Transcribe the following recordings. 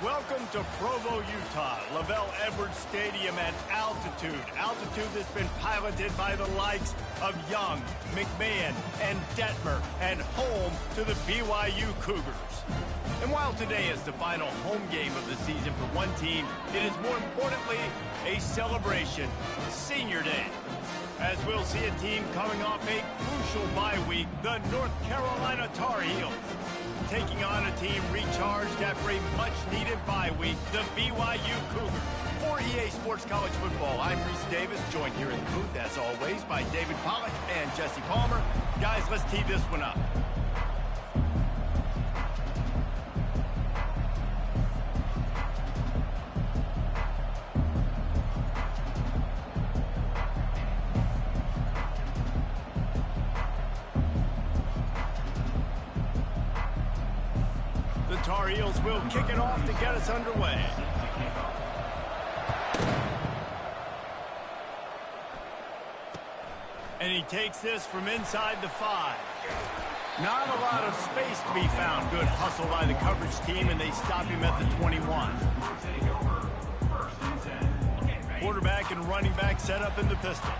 Welcome to Provo, Utah, Lavelle Edwards Stadium at altitude. Altitude that's been piloted by the likes of Young, McMahon, and Detmer, and home to the BYU Cougars. And while today is the final home game of the season for one team, it is more importantly a celebration, Senior Day. As we'll see a team coming off a crucial bye week, the North Carolina Tar Heels, taking on a team recharged after a much-needed bye week, the BYU Cougars. For EA Sports College Football, I'm Reese Davis, joined here in the booth, as always, by David Pollack and Jesse Palmer. Guys, let's tee this one up. Tar Heels will kick it off to get us underway. And he takes this from inside the 5. Not a lot of space to be found. Good hustle by the coverage team, and they stop him at the 21. Quarterback and running back set up in the pistol.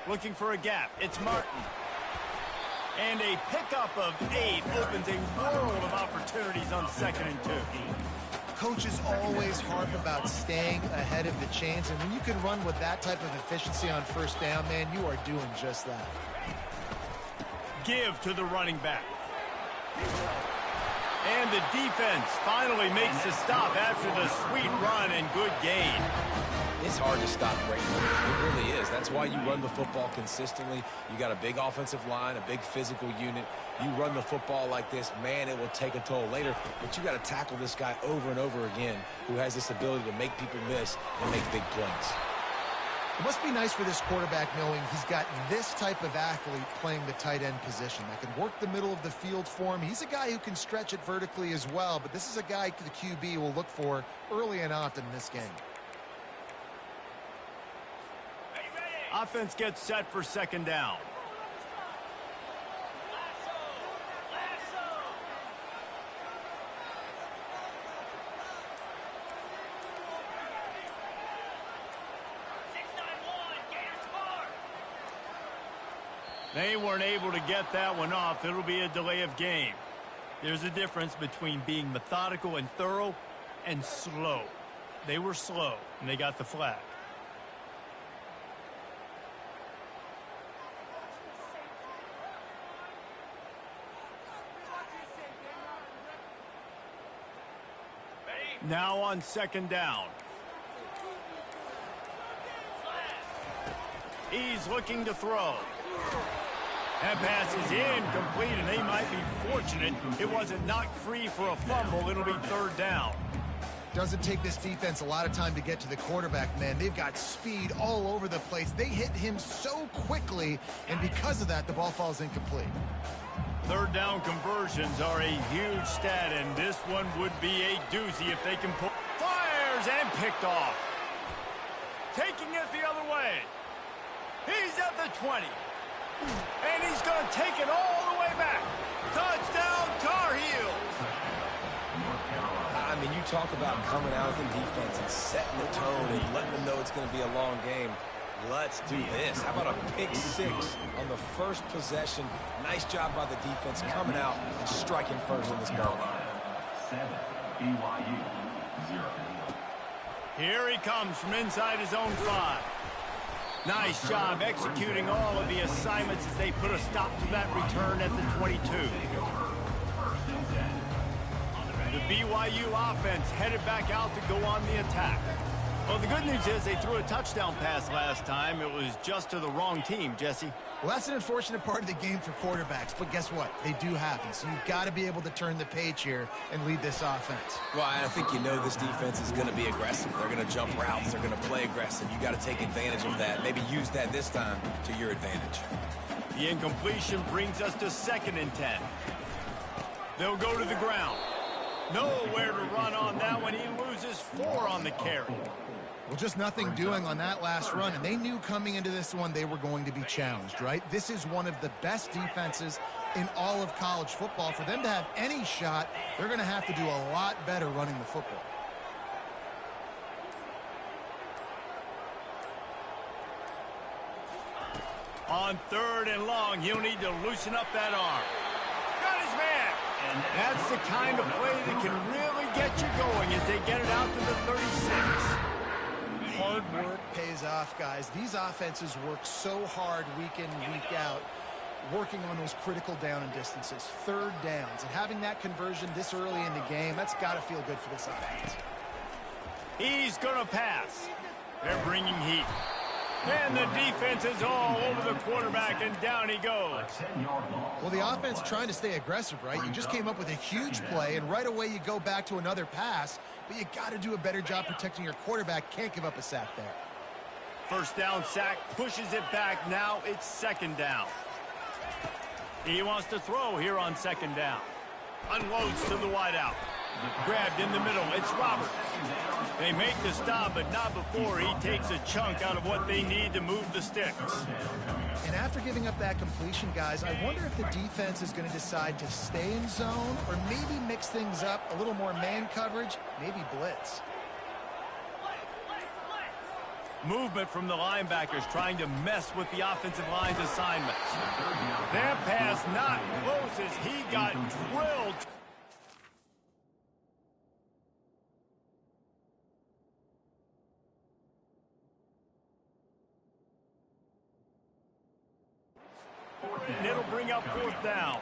Looking for a gap. It's Martin. And a pickup of 8 opens a world of opportunities on 2nd and 2. Coaches always harp about staying ahead of the chains, and when you can run with that type of efficiency on first down, man, you are doing just that. Give to the running back. And the defense finally makes the stop after the sweet run and good gain. It's hard to stop great numbers. It really is. That's why you run the football consistently. You got a big offensive line, a big physical unit. You run the football like this, man, it will take a toll later. But you got to tackle this guy over and over again who has this ability to make people miss and make big plays. It must be nice for this quarterback knowing he's got this type of athlete playing the tight end position that can work the middle of the field for him. He's a guy who can stretch it vertically as well, but this is a guy the QB will look for early and often in this game. Offense gets set for 2nd down. They weren't able to get that one off. It'll be a delay of game. There's a difference between being methodical and thorough and slow. They were slow, and they got the flag. Now on 2nd down. He's looking to throw. That pass is incomplete, and they might be fortunate it wasn't knocked free for a fumble. It'll be 3rd down. Doesn't take this defense a lot of time to get to the quarterback, man. They've got speed all over the place. They hit him so quickly, and because of that, the ball falls incomplete. 3rd down conversions are a huge stat, and this one would be a doozy if they can pull. Fires and picked off. Taking it the other way. He's at the 20. And he's going to take it all the way back. Touchdown, Tar Heels. I mean, you talk about coming out of the defense and setting the tone and letting them know it's going to be a long game. Let's do this. How about a pick 6 on the first possession? Nice job by the defense coming out and striking first in this ball game. 7, BYU, 0. Here he comes from inside his own 5. Nice job executing all of the assignments as they put a stop to that return at the 22. The BYU offense headed back out to go on the attack. Well, the good news is they threw a touchdown pass last time. It was just to the wrong team, Jesse. Well, that's an unfortunate part of the game for quarterbacks, but guess what? They do happen, so you've got to be able to turn the page here and lead this offense. Well, I think you know this defense is going to be aggressive. They're going to jump routes. They're going to play aggressive. You got to take advantage of that. Maybe use that this time to your advantage. The incompletion brings us to 2nd and 10. They'll go to the ground. Nowhere to run on that one. He loses 4 on the carry. Well, just nothing doing on that last run, and they knew coming into this one they were going to be challenged, right? This is one of the best defenses in all of college football. For them to have any shot, they're going to have to do a lot better running the football. On 3rd and long, he'll need to loosen up that arm. Got his man. And that's the kind of play that can really get you going as they get it out to the 36. Hard work pays off, guys. These offenses work so hard week in, week out, working on those critical down and distances, 3rd downs, and having that conversion this early in the game, that's got to feel good for this offense. He's going to pass. They're bringing heat. And the defense is all over the quarterback, and down he goes. Well, the offense trying to stay aggressive, right? You just came up with a huge play, and right away you go back to another pass, but you got to do a better job protecting your quarterback. Can't give up a sack there. 1st down sack, pushes it back. Now it's 2nd down. He wants to throw here on 2nd down. Unloads to the wideout. Grabbed in the middle. It's Roberts. They make the stop, but not before he takes a chunk out of what they need to move the sticks. And after giving up that completion, guys, I wonder if the defense is going to decide to stay in zone or maybe mix things up, a little more man coverage, maybe blitz. Movement from the linebackers trying to mess with the offensive line's assignments. That pass not close as he got drilled. And it'll bring up 4th down.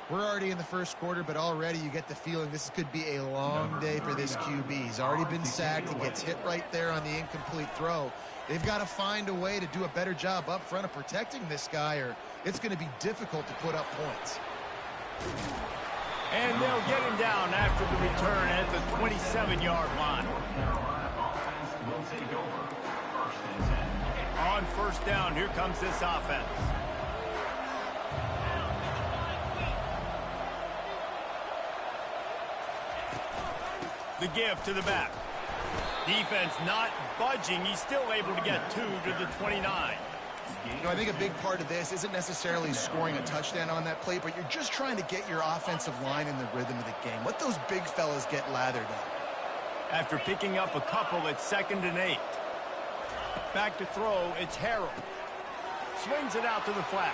We're already in the 1st quarter, but already you get the feeling this could be a long day for this QB. He's already been sacked. He gets hit right there on the incomplete throw. They've got to find a way to do a better job up front of protecting this guy, or it's going to be difficult to put up points. And they'll get him down after the return at the 27-yard line. On 1st down, here comes this offense. The give to the back. Defense not budging. He's still able to get 2 to the 29. You know, I think a big part of this isn't necessarily scoring a touchdown on that play, but you're just trying to get your offensive line in the rhythm of the game. Let those big fellas get lathered up. After picking up a couple at 2nd and 8. Back to throw, it's Harold. Swings it out to the flat.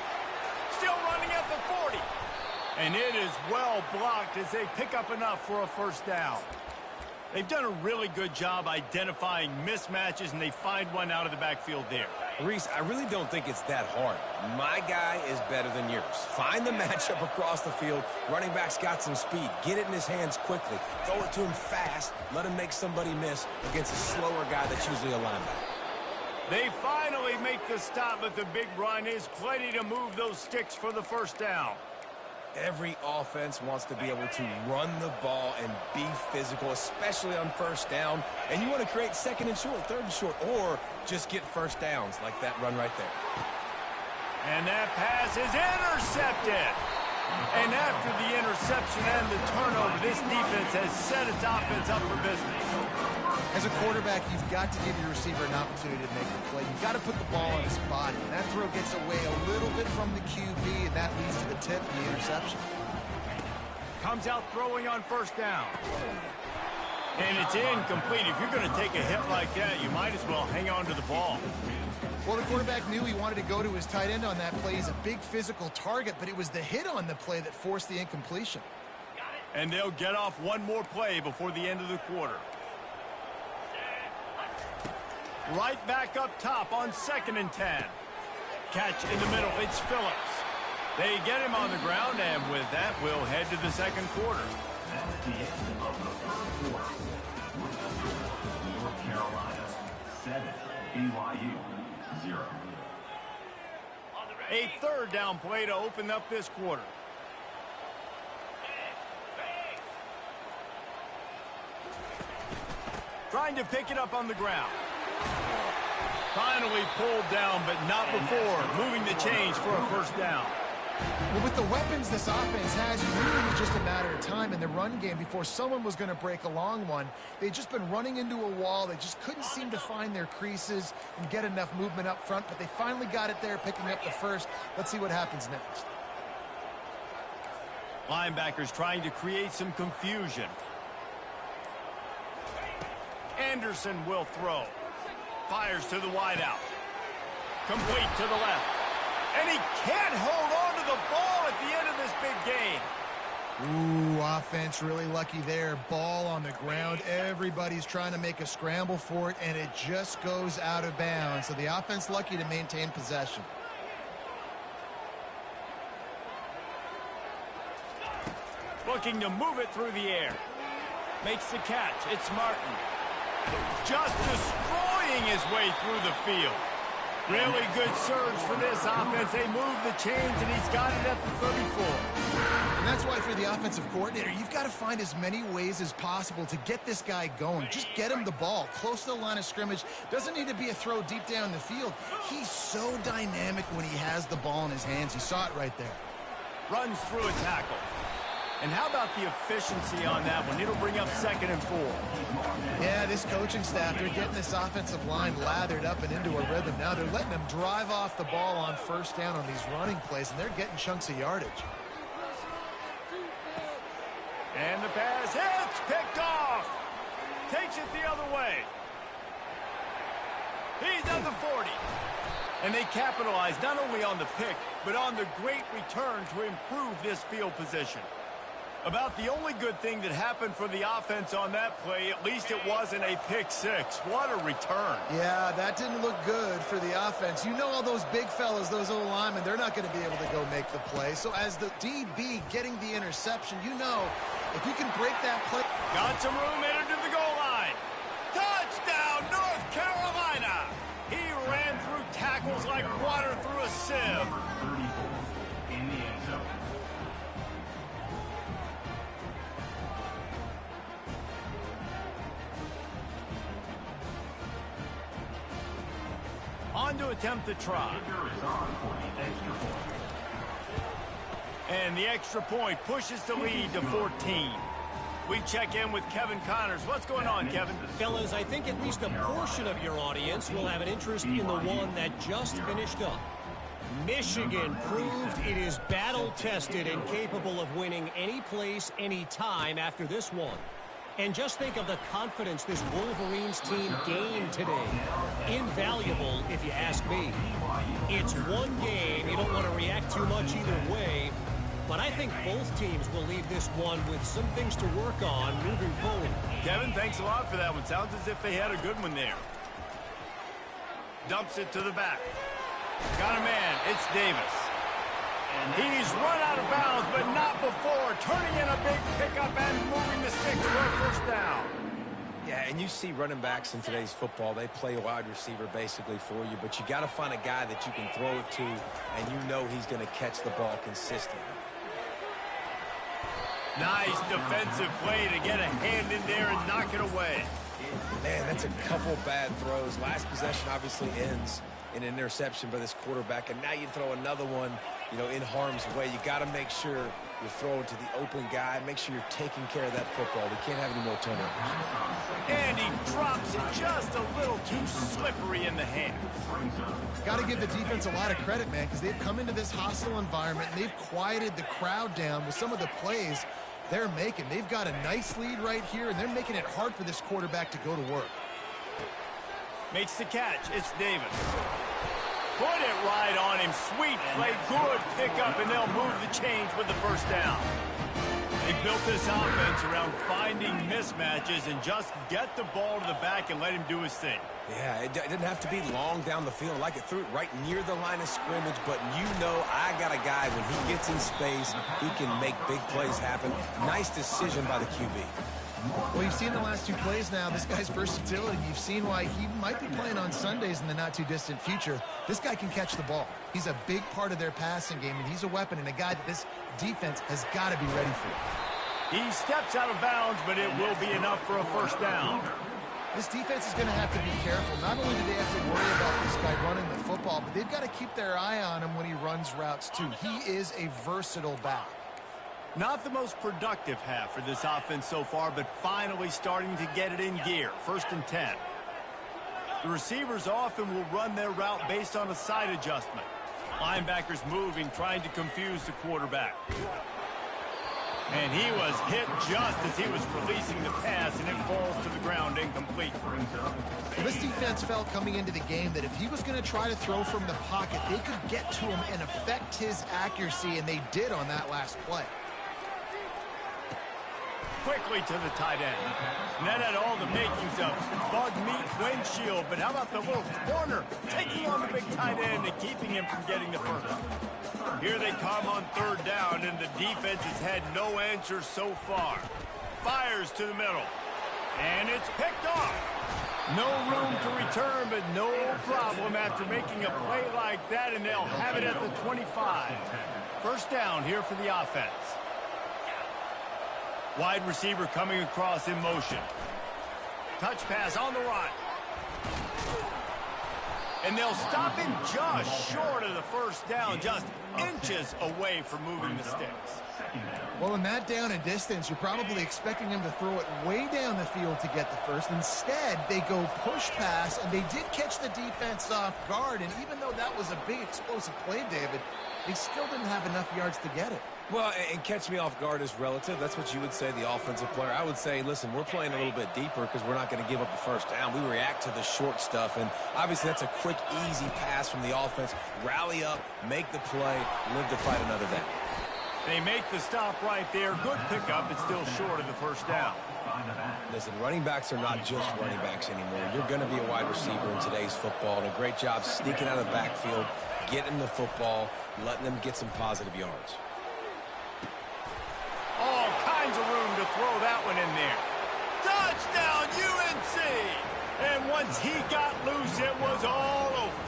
Still running at the 40. And it is well blocked as they pick up enough for a 1st down. They've done a really good job identifying mismatches, and they find one out of the backfield there. Reese, I really don't think it's that hard. My guy is better than yours. Find the matchup across the field. Running back's got some speed. Get it in his hands quickly. Throw it to him fast. Let him make somebody miss against a slower guy that's usually a linebacker. They finally make the stop, but the big run is plenty to move those sticks for the 1st down. Every offense wants to be able to run the ball and be physical, especially on 1st down. And you want to create 2nd and short, 3rd and short, or just get 1st downs like that run right there. And that pass is intercepted. And after the interception and the turnover, this defense has set its offense up for business. As a quarterback, you've got to give your receiver an opportunity to make the play. You've got to put the ball on his body. And that throw gets away a little bit from the QB, and that leads to the tip and the interception. Comes out throwing on 1st down. And it's incomplete. If you're going to take a hit like that, you might as well hang on to the ball. Well, the quarterback knew he wanted to go to his tight end on that play. He's a big physical target, but it was the hit on the play that forced the incompletion. And they'll get off one more play before the end of the quarter. Right back up top on 2nd and 10. Catch in the middle. It's Phillips. They get him on the ground, and with that, we'll head to the 2nd quarter. That's the end of the 3rd quarter. North Carolina 7, BYU 0. A 3rd down play to open up this quarter. Trying to pick it up on the ground. Finally pulled down, but not before moving the chains for a 1st down. Well, with the weapons this offense has, it really was just a matter of time in the run game before someone was going to break a long one. They'd just been running into a wall. They just couldn't seem to find their creases and get enough movement up front, but they finally got it there, picking up the first. Let's see what happens next. Linebackers trying to create some confusion. Anderson will throw. Fires to the wideout. Complete to the left. And he can't hold on to the ball at the end of this big game. Ooh, offense really lucky there. Ball on the ground. Everybody's trying to make a scramble for it, and it just goes out of bounds. So the offense lucky to maintain possession. Looking to move it through the air. Makes the catch. It's Martin. Just destroying his way through the field. Really good surge for this offense. They move the chains, and he's got it at the 34. And that's why for the offensive coordinator, you've got to find as many ways as possible to get this guy going. Just get him the ball close to the line of scrimmage. Doesn't need to be a throw deep down the field. He's so dynamic when he has the ball in his hands. You saw it right there. Runs through a tackle. And how about the efficiency on that one? It'll bring up 2nd and 4. Yeah, this coaching staff, they're getting this offensive line lathered up and into a rhythm. Now they're letting them drive off the ball on first down on these running plays, and they're getting chunks of yardage. And the pass hits, picked off. Takes it the other way. He's at the 40. And they capitalize not only on the pick, but on the great return to improve this field position. About the only good thing that happened for the offense on that play, at least it wasn't a pick six. What a return. Yeah, that didn't look good for the offense. You know all those big fellas, those old linemen, they're not going to be able to go make the play. So as the DB getting the interception, you know, if you can break that play. Got some room, entered to the goal line. Touchdown, North Carolina. He ran through tackles like water through a sieve. Number 34 in the end zone. On to attempt the try. Kicker is on for the extra point. And the extra point pushes the lead to 14. We check in with Kevin Connors. What's going on, Kevin? Fellas, I think at least a portion of your audience will have an interest in the one that just finished up. Michigan proved it is battle-tested and capable of winning any place, any time after this one. And just think of the confidence this Wolverines team gained today. Invaluable, if you ask me. It's one game. You don't want to react too much either way. But I think both teams will leave this one with some things to work on moving forward. Kevin, thanks a lot for that one. Sounds as if they had a good one there. Dumps it to the back. Got a man. It's Davis. He's run out of bounds, but not before. Turning in a big pickup and moving the sticks for a first down. Yeah, and you see running backs in today's football, they play wide receiver basically for you, but you got to find a guy that you can throw it to, and you know he's going to catch the ball consistently. Nice defensive play to get a hand in there and knock it away. Man, that's a couple bad throws. Last possession obviously ends in an interception by this quarterback, and now you throw another one, you know, in harm's way. You got to make sure you're throwing to the open guy. Make sure you're taking care of that football. We can't have any more turnovers. And he drops it just a little too slippery in the hand. Got to give the defense a lot of credit, man, because they've come into this hostile environment, and they've quieted the crowd down with some of the plays they're making. They've got a nice lead right here, and they're making it hard for this quarterback to go to work. Makes the catch. It's Davis. Put it right on him. Sweet play. Good pickup, and they'll move the chains with the first down. They built this offense around finding mismatches and just get the ball to the back and let him do his thing. Yeah, it didn't have to be long down the field. Like it threw it right near the line of scrimmage, but you know I got a guy, when he gets in space, he can make big plays happen. Nice decision by the QB. Well, you've seen the last two plays now, this guy's versatility. You've seen why he might be playing on Sundays in the not-too-distant future. This guy can catch the ball. He's a big part of their passing game, and he's a weapon and a guy that this defense has got to be ready for. He steps out of bounds, but it will be enough for a first down. This defense is going to have to be careful. Not only do they have to worry about this guy running the football, but they've got to keep their eye on him when he runs routes too. He is a versatile back. Not the most productive half for this offense so far, but finally starting to get it in gear. 1st and 10. The receivers often will run their route based on a side adjustment. Linebackers moving, trying to confuse the quarterback. And he was hit just as he was releasing the pass, and it falls to the ground incomplete. Well, this defense felt coming into the game that if he was going to try to throw from the pocket, they could get to him and affect his accuracy, and they did on that last play. Quickly to the tight end. And that had all the makings of bug meat windshield, but how about the little corner taking on the big tight end and keeping him from getting the first? Here they come on 3rd down, and the defense has had no answer so far. Fires to the middle. And it's picked off. No room to return, but no problem after making a play like that, and they'll have it at the 25. 1st down here for the offense. Wide receiver coming across in motion. Touch pass on the run. And they'll stop him just short of the 1st down, just inches away from moving the sticks. Well, in that down and distance, you're probably expecting him to throw it way down the field to get the first. Instead, they go push pass, and they did catch the defense off guard. And even though that was a big explosive play, David, they still didn't have enough yards to get it. Well, and catch me off guard is relative. That's what you would say, the offensive player. I would say, listen, we're playing a little bit deeper because we're not going to give up the 1st down. We react to the short stuff, and obviously that's a quick, easy pass from the offense. Rally up, make the play, live to fight another down. They make the stop right there. Good pickup. It's still short of the 1st down. Listen, running backs are not just running backs anymore. You're going to be a wide receiver in today's football, and a great job sneaking out of the backfield, getting the football, letting them get some positive yards. All kinds of room to throw that one in there. Touchdown, UNC! And once he got loose, it was all over.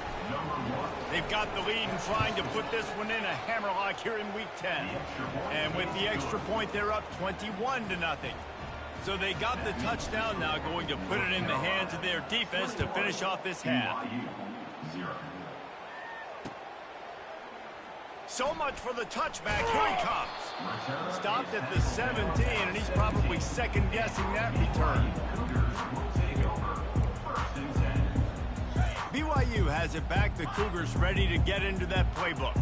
They've got the lead and trying to put this one in a hammerlock here in Week 10. And with the extra point, they're up 21-0. So they got the touchdown, now going to put it in the hands of their defense to finish off this half. So much for the touchback. Here he comes. Stopped at the 17, and he's probably second-guessing that return. BYU has it back. The Cougars ready to get into that playbook.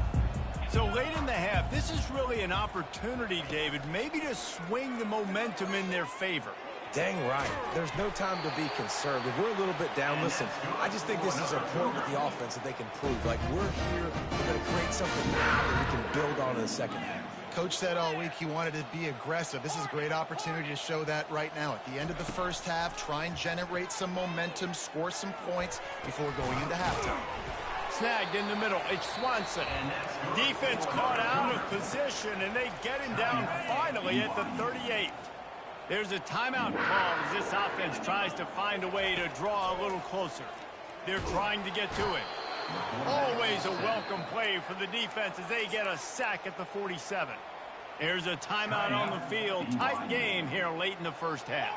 So late in the half, this is really an opportunity, David, maybe to swing the momentum in their favor. Dang right. There's no time to be concerned. If we're a little bit down, listen, I just think this is a point with the offense that they can prove. Like, we're here, we're going to create something now that we can build on in the second half. Coach said all week he wanted to be aggressive. This is a great opportunity to show that right now. At the end of the 1st half, try and generate some momentum, score some points before going into halftime. Snagged in the middle. It's Swanson. Defense caught out of position, and they get him down finally at the 38. There's a timeout call as this offense tries to find a way to draw a little closer. They're trying to get to it. Always a welcome play for the defense as they get a sack at the 47. There's a timeout on the field. Tight game here late in the 1st half.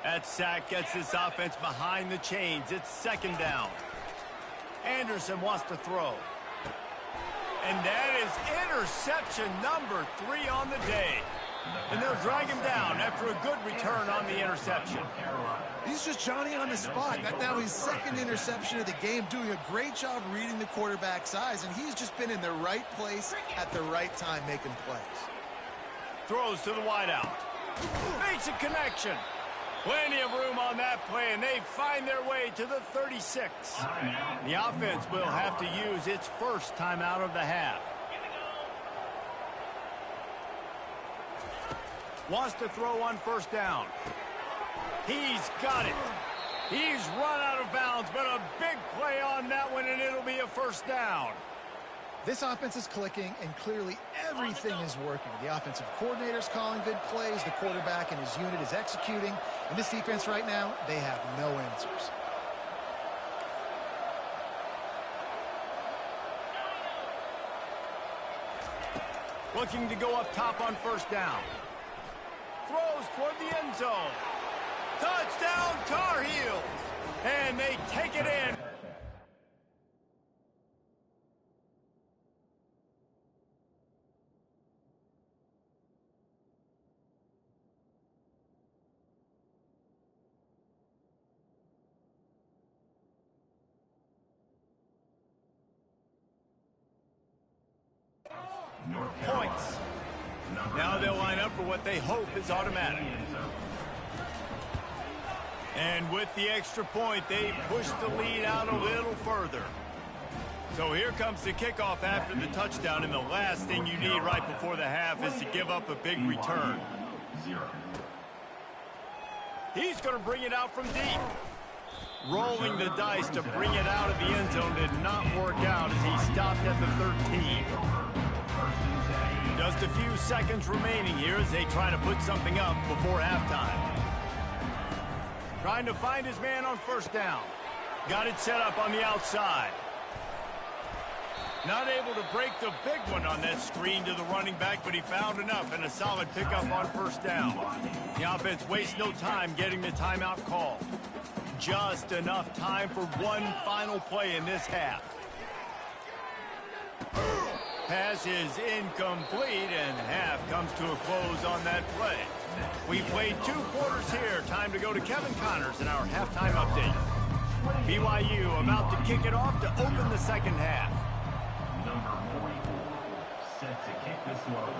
That sack gets this offense behind the chains. It's 2nd down. Anderson wants to throw. And that is interception number 3 on the day. And they'll drag him down after a good return on the interception. He's just Johnny on the spot. That now his 2nd interception of the game, doing a great job reading the quarterback's eyes, and he's just been in the right place at the right time making plays. Throws to the wideout. Makes a connection. Plenty of room on that play, and they find their way to the 36. The offense will have to use its 1st timeout of the half. Wants to throw on 1st down. He's got it. He's run out of bounds, but a big play on that one, and it'll be a 1st down. This offense is clicking, and clearly everything is working. The offensive coordinator's calling good plays. The quarterback and his unit is executing. And this defense right now, they have no answers. Looking to go up top on 1st down. Throws toward the end zone. Touchdown, Tar Heels! And they take it in. Points. Now they'll line up for what they hope is automatic. And with the extra point, they push the lead out a little further. So here comes the kickoff after the touchdown, and the last thing you need right before the half is to give up a big return. He's going to bring it out from deep. Rolling the dice to bring it out of the end zone did not work out as he stopped at the 13. Just a few seconds remaining here as they try to put something up before halftime. Trying to find his man on first down. Got it set up on the outside. Not able to break the big one on that screen to the running back, but he found enough and a solid pickup on first down. The offense wastes no time getting the timeout call. Just enough time for one final play in this half. Pass is incomplete, and half comes to a close on that play. We played 2 quarters here. Time to go to Kevin Connors in our halftime update. BYU about to kick it off to open the second half. Number 44, set to kick this one.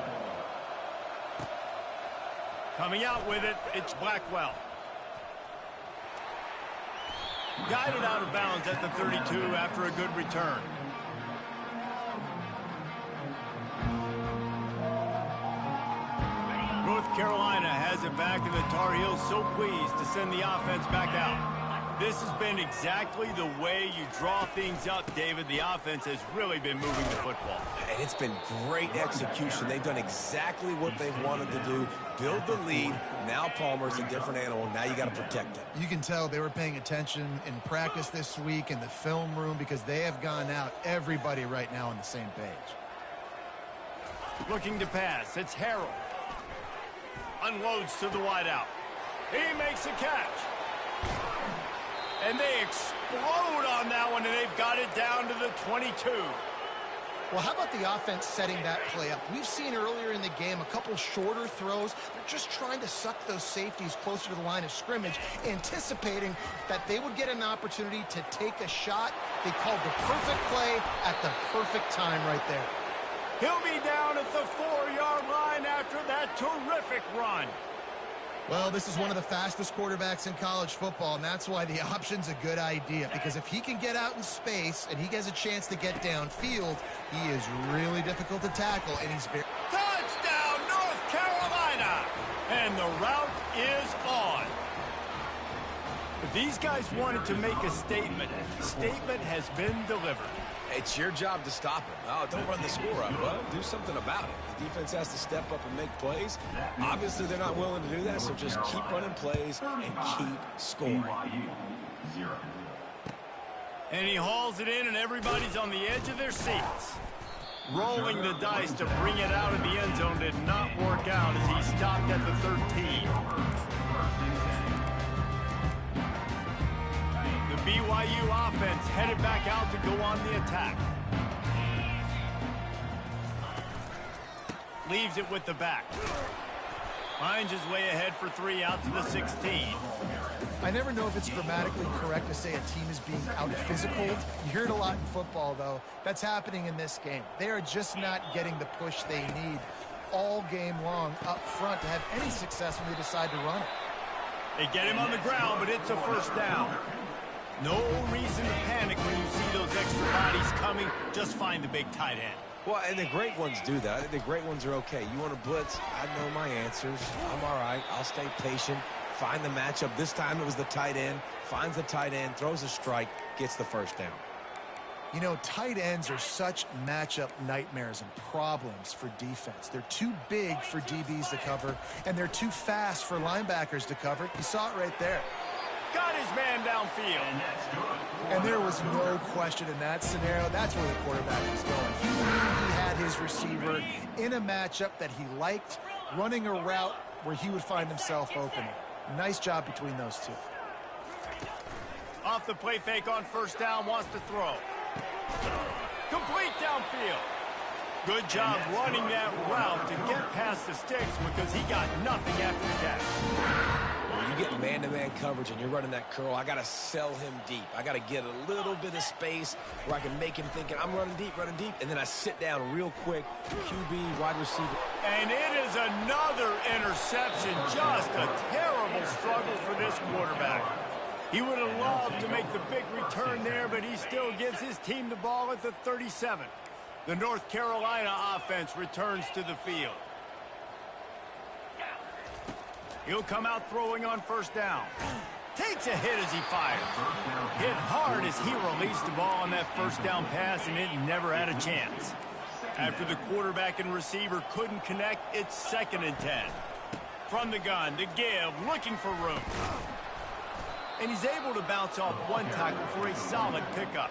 Coming out with it, it's Blackwell. Guided out of bounds at the 32 after a good return. North Carolina has it back, and the Tar Heels so pleased to send the offense back out. This has been exactly the way you draw things up, David. The offense has really been moving the football. And it's been great execution. They've done exactly what they've wanted to do. Build the lead. Now Palmer's a different animal. Now you got to protect it. You can tell they were paying attention in practice this week in the film room because they have gone out everybody right now on the same page. Looking to pass. It's Harrell. Unloads to the wideout. He makes a catch. And they explode on that one, and they've got it down to the 22. Well, how about the offense setting that play up? We've seen earlier in the game a couple shorter throws. They're just trying to suck those safeties closer to the line of scrimmage, anticipating that they would get an opportunity to take a shot. They called the perfect play at the perfect time right there. He'll be down at the 4-yard line after that terrific run. Well, this is one of the fastest quarterbacks in college football, and that's why the option's a good idea. Because if he can get out in space and he gets a chance to get downfield, he is really difficult to tackle, and he's very... Touchdown, North Carolina! And the route is on. If these guys wanted to make a statement, statement has been delivered. It's your job to stop it. Oh, don't run the score up. Well, do something about it. The defense has to step up and make plays. Obviously, they're not willing to do that, so just keep running plays and keep scoring. And he hauls it in, and everybody's on the edge of their seats. Rolling the dice to bring it out of the end zone did not work out as he stopped at the 13. BYU offense headed back out to go on the attack. Leaves it with the back. Finds his way ahead for 3 out to the 16. I never know if it's grammatically correct to say a team is being out-physical. You hear it a lot in football, though. That's happening in this game. They are just not getting the push they need all game long up front to have any success when they decide to run it. They get him on the ground, but it's a first down. No reason to panic when you see those extra bodies coming. Just find the big tight end. Well, and the great ones do that. I think the great ones are okay. You want to blitz? I know my answers. I'm all right. I'll stay patient. Find the matchup. This time it was the tight end. Finds the tight end, throws a strike, gets the first down. You know, tight ends are such matchup nightmares and problems for defense. They're too big for DBs to cover, and they're too fast for linebackers to cover. You saw it right there. Got his man downfield. And there was no question in that scenario. That's where the quarterback was going. He knew he had his receiver in a matchup that he liked, running a route where he would find himself open. Nice job between those two. Off the play fake on first down, wants to throw. Complete downfield. Good job running that route to get past the sticks because he got nothing after the catch. When you get man-to-man coverage and you're running that curl, I got to sell him deep. I got to get a little bit of space where I can make him think I'm running deep, and then I sit down real quick, QB, wide receiver. And it is another interception. Just a terrible struggle for this quarterback. He would have loved to make the big return there, but he still gives his team the ball at the 37. The North Carolina offense returns to the field. He'll come out throwing on first down. Takes a hit as he fires. Hit hard as he released the ball on that first down pass, and it never had a chance. After the quarterback and receiver couldn't connect, it's 2nd and 10. From the gun, to give, looking for room. And he's able to bounce off one tackle for a solid pickup.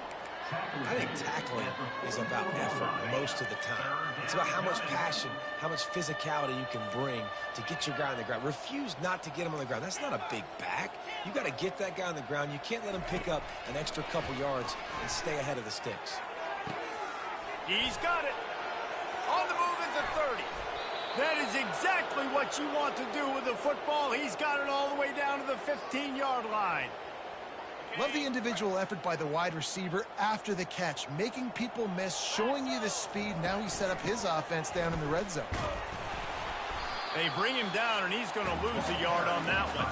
I think tackling is about effort most of the time. It's about how much passion, how much physicality you can bring to get your guy on the ground. Refuse not to get him on the ground. That's not a big back. You got to get that guy on the ground. You can't let him pick up an extra couple yards and stay ahead of the sticks. He's got it. On the move at the 30. That is exactly what you want to do with the football. He's got it all the way down to the 15-yard line. Love the individual effort by the wide receiver after the catch, making people miss, showing you the speed. Now he set up his offense down in the red zone. They bring him down, and he's going to lose a yard on that one.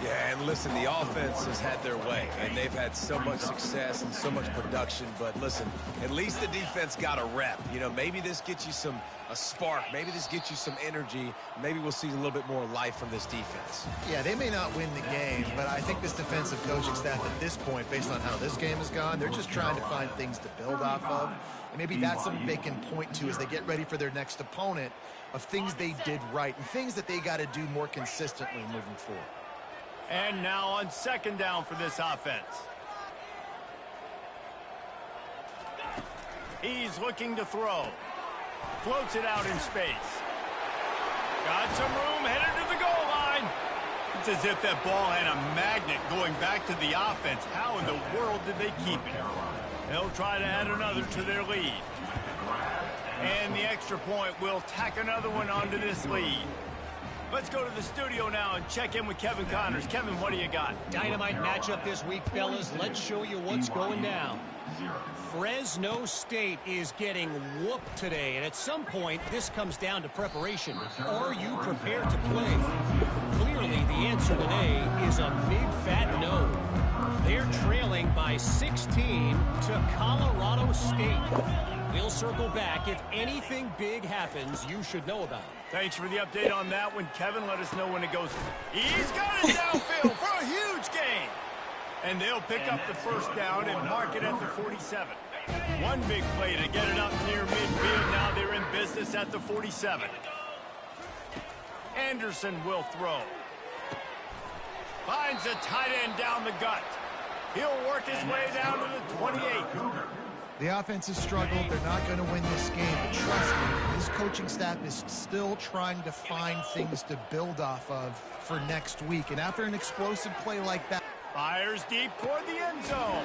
Yeah, and listen, the offense has had their way, and they've had so much success and so much production. But listen, at least the defense got a rep. You know, maybe this gets you a spark. Maybe this gets you some energy. Maybe we'll see a little bit more life from this defense. Yeah, they may not win the game, but I think this defensive coaching staff at this point, based on how this game has gone, they're just trying to find things to build off of. And maybe that's something they can point to as they get ready for their next opponent, of things they did right and things that they got to do more consistently moving forward. And now on 2nd down for this offense. He's looking to throw. Floats it out in space. Got some room, headed to the goal line. It's as if that ball had a magnet going back to the offense. How in the world did they keep it? They'll try to add another to their lead. And the extra point will tack another one onto this lead. Let's go to the studio now and check in with Kevin Connors. Kevin, what do you got? Dynamite matchup this week, fellas. Let's show you what's going down. Fresno State is getting whooped today, and at some point, this comes down to preparation. Are you prepared to play? Clearly, the answer today is a big fat no. They're trailing by 16 to Colorado State. We'll circle back. If anything big happens, you should know about it. Thanks for the update on that one, Kevin. Let us know when it goes. He's got it downfield for a huge gain. And they'll pick up the first down and mark it at the 47. One big play to get it up near midfield. Now they're in business at the 47. Anderson will throw. Finds a tight end down the gut. He'll work his way down to the 28. The offense has struggled. They're not going to win this game. But trust me, this coaching staff is still trying to find things to build off of for next week. And after an explosive play like that, fires deep toward the end zone.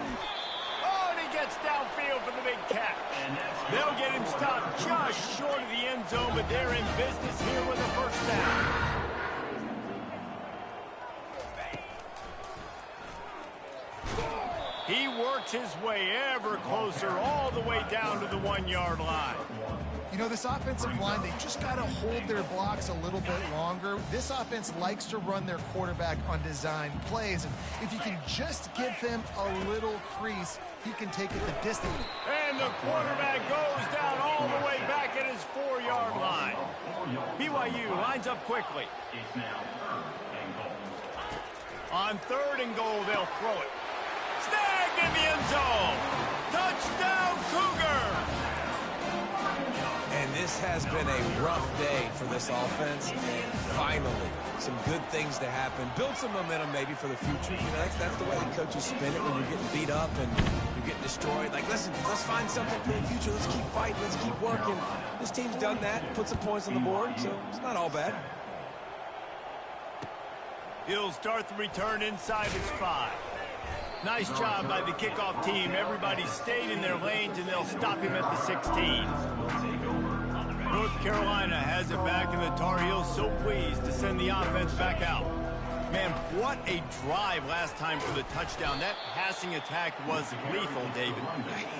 Oh, and he gets downfield for the big catch. They'll get him stopped just short of the end zone, but they're in business here with a first down. He works his way ever closer all the way down to the 1-yard line. You know, this offensive line, they just got to hold their blocks a little bit longer. This offense likes to run their quarterback on design plays. And if you can just give him a little crease, he can take it the distance. And the quarterback goes down all the way back at his 4-yard line. BYU lines up quickly. On 3rd and goal, they'll throw it. Snagged in the end zone. Touchdown, Cougar. And this has been a rough day for this offense. And finally, some good things to happen. Build some momentum maybe for the future. You know, that's the way the coaches spin it when you're getting beat up and you're getting destroyed. Like, listen, let's find something for the future. Let's keep fighting. Let's keep working. This team's done that. Put some points on the board, so it's not all bad. He'll start the return inside his 5. Nice job by the kickoff team. Everybody stayed in their lanes, and they'll stop him at the 16. North Carolina has it back, and the Tar Heels so pleased to send the offense back out. Man, what a drive last time for the touchdown. That passing attack was lethal, David.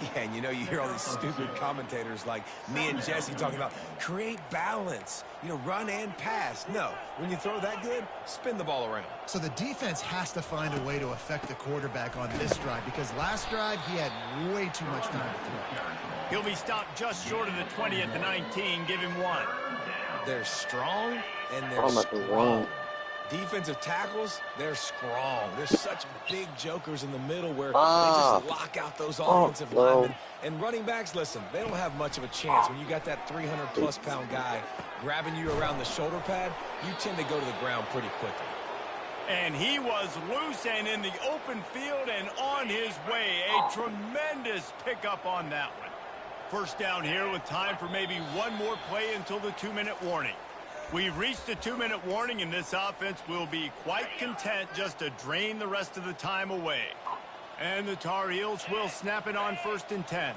Yeah, and you know, you hear all these stupid commentators like me and Jesse talking about create balance, you know, run and pass. No, when you throw that good, spin the ball around. So the defense has to find a way to affect the quarterback on this drive, because last drive he had way too much time to throw. He'll be stopped just short of the 20 at the 19. Give him 1. They're strong and they're strong. Defensive tackles, they're strong. There's such big jokers in the middle where they just lock out those offensive linemen. And running backs, listen, they don't have much of a chance. When you got that 300-plus pound guy grabbing you around the shoulder pad, you tend to go to the ground pretty quickly. And he was loose and in the open field and on his way. A tremendous pickup on that one. First down here with time for maybe one more play until the 2-minute warning. We've reached the 2-minute warning, and this offense will be quite content just to drain the rest of the time away. And the Tar Heels will snap it on 1st and 10.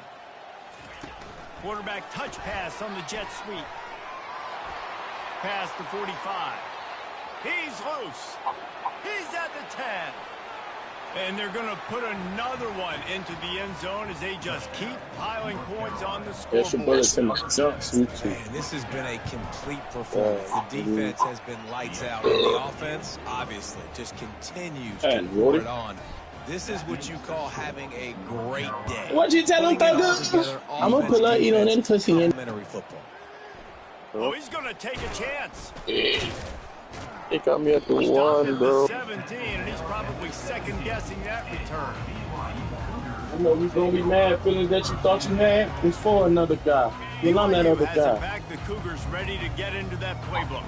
Quarterback touch pass on the jet sweep. Pass to 45. He's loose. He's at the 10. And they're going to put another one into the end zone as they just keep piling points on the scoreboard. Man, this has been a complete performance. The defense has been lights out, and the offense, obviously, just continues to pour it on. This is what you call having a great day. What you tell him, Thugger? I'm going to pull up, that pussy in. Football. Oh, he's going to take a chance. They got me at the 1, bro. 17, and he's probably second-guessing that return. I know you're going to be mad feeling that you thought you had. It's for another guy. You're on that other guy. Back, the Cougars ready to get into that playbook.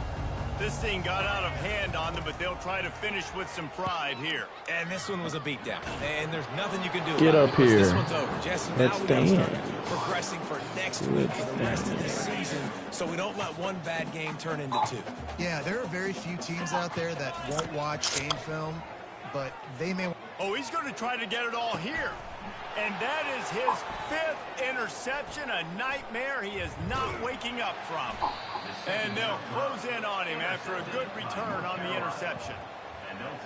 This thing got out of hand on them, but they'll try to finish with some pride here. And this one was a beatdown, and there's nothing you can do Get about up it. here. This one's over. Jesse, Let's now we got to stand. start progressing for next week for the rest of the season, so we don't let one bad game turn into 2. Yeah, there are very few teams out there that won't watch game film, but they may. Oh, he's going to try to get it all here. And that is his 5th interception, a nightmare he is not waking up from. And they'll close in on him after a good return on the interception.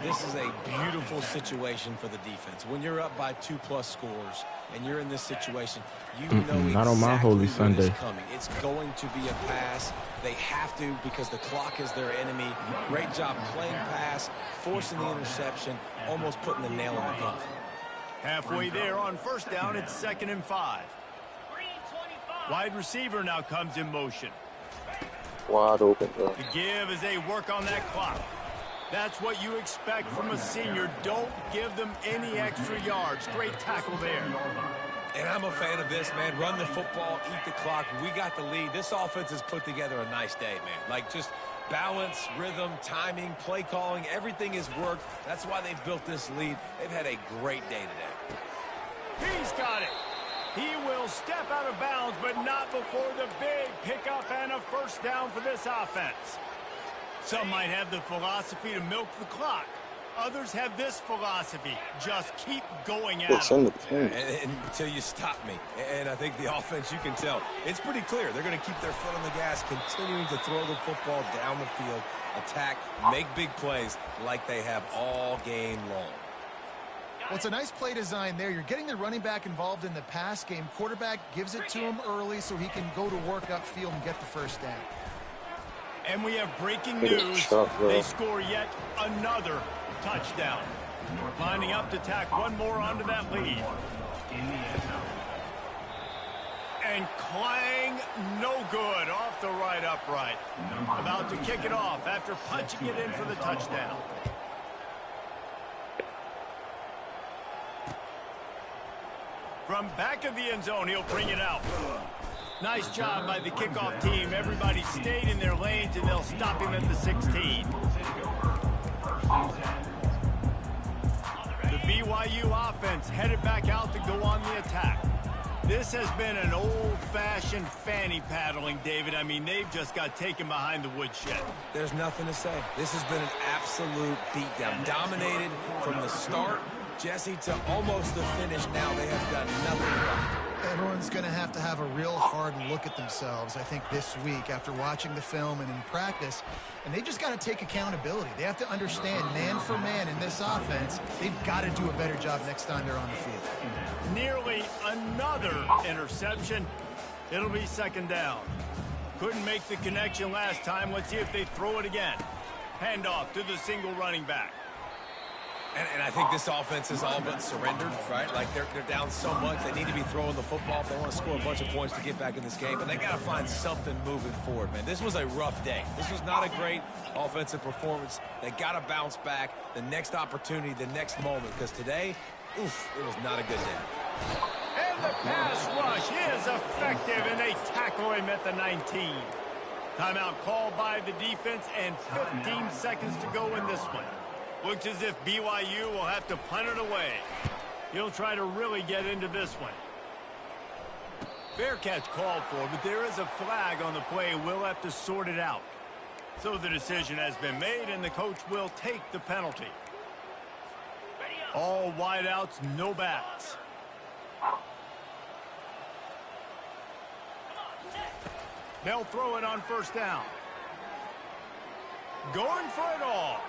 This is a beautiful situation for the defense. When you're up by 2+ scores and you're in this situation, you know exactly not on my Holy Sunday. What is coming. It's going to be a pass. They have to, because the clock is their enemy. Great job playing pass, forcing the interception, almost putting the nail in the coffin. Halfway there on 1st down, it's 2nd and 5. Wide receiver now comes in motion. Wide open, bro. The give as they work on that clock. That's what you expect from a senior. Don't give them any extra yards. Great tackle there. And I'm a fan of this, man. Run the football, eat the clock. We got the lead. This offense has put together a nice day, man. Like, just balance, rhythm, timing, play calling, everything has worked. That's why they've built this lead. They've had a great day today. He's got it. He will step out of bounds, but not before the big pickup and a 1st down for this offense. Some might have the philosophy to milk the clock. Others have this philosophy. Just keep going at them. Until you stop me. And I think the offense, you can tell, it's pretty clear. They're going to keep their foot on the gas, continuing to throw the football down the field, attack, make big plays like they have all game long. Well, it's a nice play design there. You're getting the running back involved in the pass game. Quarterback gives it to him early so he can go to work upfield and get the 1st down. And we have breaking news. They score yet another touchdown. Lining up to tack one more onto that lead. And clang, no good off the right upright. About to kick it off after punching it in for the touchdown. From back of the end zone, he'll bring it out. Nice job by the kickoff team. Everybody stayed in their lanes, and they'll stop him at the 16. The BYU offense headed back out to go on the attack. This has been an old-fashioned fanny paddling, David. I mean, they've just got taken behind the woodshed. There's nothing to say. This has been an absolute beatdown. Dominated from the start, Jesse, to almost the finish. Now they have done nothing right. Everyone's going to have a real hard look at themselves, I think, this week after watching the film and in practice. And they just got to take accountability. They have to understand, man for man in this offense, they've got to do a better job next time they're on the field. Nearly another interception. It'll be second down. Couldn't make the connection last time. Let's see if they throw it again. Handoff to the single running back. And I think this offense is all but surrendered, right? Like, they're down so much. They need to be throwing the football if they want to score a bunch of points to get back in this game. But they got to find something moving forward, man. This was a rough day. This was not a great offensive performance. They got to bounce back. The next opportunity, the next moment. Because today, oof, it was not a good day. And the pass rush is effective, and they tackle him at the 19. Timeout called by the defense, and 15 seconds to go in this one. Looks as if BYU will have to punt it away. He'll try to really get into this one. Fair catch called for, but there is a flag on the play. We'll have to sort it out. So the decision has been made, and the coach will take the penalty. All wideouts, no backs. They'll throw it on first down. Going for it all.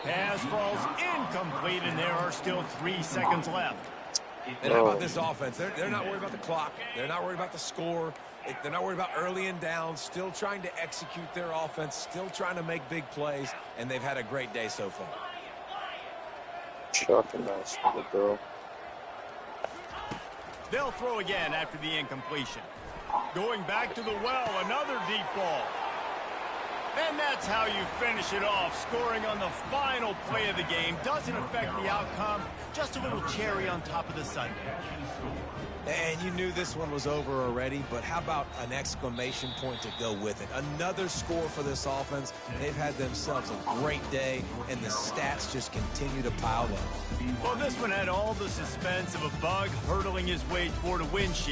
Pass falls incomplete, and there are still 3 seconds left. And how about this offense? They're not worried about the clock. They're not worried about the score. They're not worried about early and down. Still trying to execute their offense. Still trying to make big plays. And they've had a great day so far. Chucking that split, girl. They'll throw again after the incompletion. Going back to the well, another deep ball. And that's how you finish it off. Scoring on the final play of the game doesn't affect the outcome. Just a little cherry on top of the sundae. And you knew this one was over already, but how about an exclamation point to go with it? Another score for this offense. They've had themselves a great day, and the stats just continue to pile up. Well, this one had all the suspense of a bug hurtling his way toward a windshield.